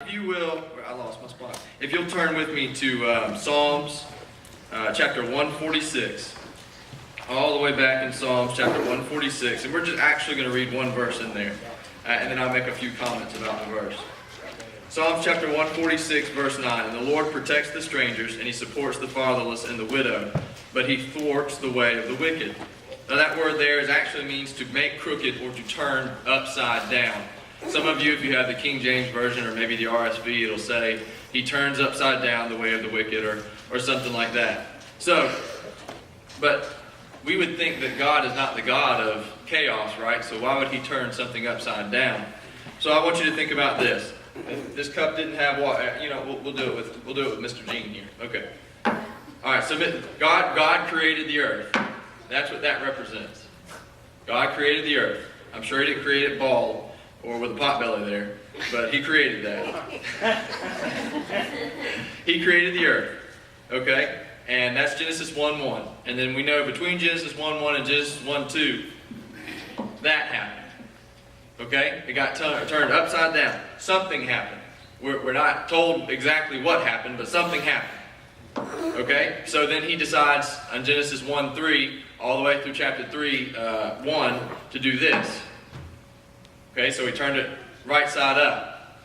if you will, I lost my spot. If you'll turn with me to Psalms chapter 146. All the way back in Psalms chapter 146. And we're just actually going to read one verse in there. And then I'll make a few comments about the verse. Psalms chapter 146, verse 9. And the Lord protects the strangers, and he supports the fatherless and the widow, but he thwarts the way of the wicked. Now that word there actually means to make crooked or to turn upside down. Some of you, if you have the King James Version or maybe the RSV, it'll say, he turns upside down the way of the wicked, or something like that. So, but we would think that God is not the God of chaos, right? So why would he turn something upside down? So I want you to think about this. If this cup didn't have water, we'll do it with Mr. Gene here. Okay. All right. So God created the earth. That's what that represents. God created the earth. I'm sure he didn't create it bald or with a pot belly there, but he created that. He created the earth. Okay. And that's Genesis 1:1. And then we know between Genesis 1:1 and Genesis 1:2, that happened. Okay? It got turned upside down. Something happened. We're not told exactly what happened, but something happened. Okay? So then he decides on Genesis 1:3, all the way through chapter 3:1, to do this. Okay? So he turned it right side up.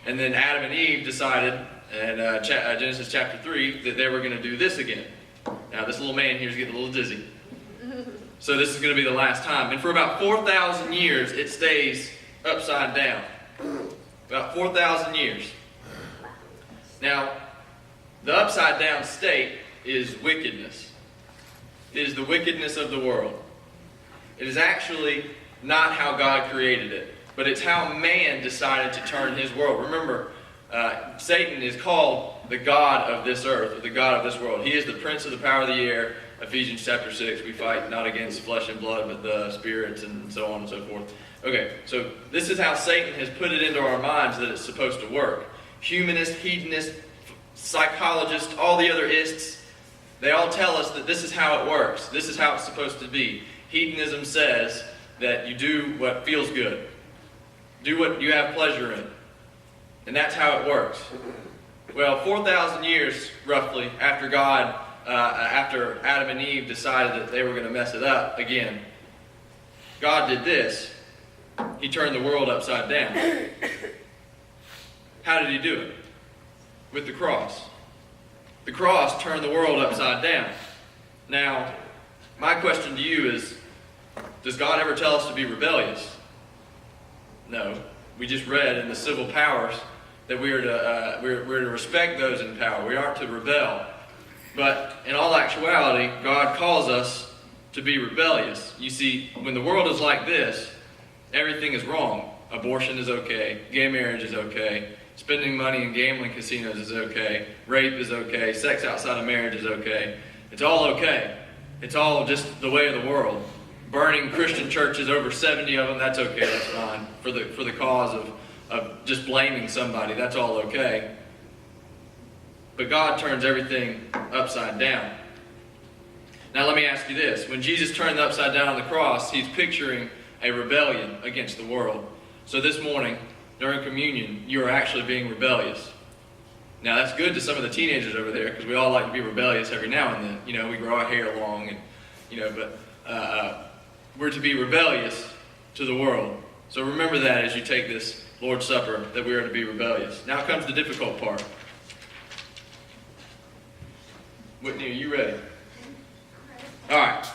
And then Adam and Eve decided in Genesis chapter 3 that they were going to do this again. Now this little man here is getting a little dizzy. So this is going to be the last time. And for about 4,000 years it stays upside down. About 4,000 years. Now, the upside down state is wickedness. It is the wickedness of the world. It is actually not how God created it, but it's how man decided to turn his world. Remember, Satan is called the God of this earth, or the God of this world. He is the prince of the power of the air. Ephesians chapter 6, we fight not against flesh and blood, but the spirits and so on and so forth. Okay, so this is how Satan has put it into our minds that it's supposed to work. Humanist, hedonist, psychologist, all the other ists, they all tell us that this is how it works. This is how it's supposed to be. Hedonism says that you do what feels good. Do what you have pleasure in. And that's how it works. Well, 4,000 years, roughly, after after Adam and Eve decided that they were going to mess it up again, God did this. He turned the world upside down. How did he do it? With the cross. The cross turned the world upside down. Now, my question to you is, does God ever tell us to be rebellious? No. We just read in the civil powers that we're to respect those in power. We aren't to rebel. But in all actuality, God calls us to be rebellious. You see, when the world is like this, everything is wrong. Abortion is okay. Gay marriage is okay. Spending money in gambling casinos is okay. Rape is okay. Sex outside of marriage is okay. It's all okay. It's all just the way of the world. Burning Christian churches, over 70 of them, that's okay. That's fine. For the cause of just blaming somebody, that's all okay. But God turns everything upside down. Now let me ask you this. When Jesus turned upside down on the cross, he's picturing a rebellion against the world. So this morning, during communion, you are actually being rebellious. Now that's good to some of the teenagers over there, because we all like to be rebellious every now and then. We grow our hair long, and but we're to be rebellious to the world. So remember that as you take this Lord's Supper, that we are to be rebellious. Now comes the difficult part. Whitney, are you ready? All right.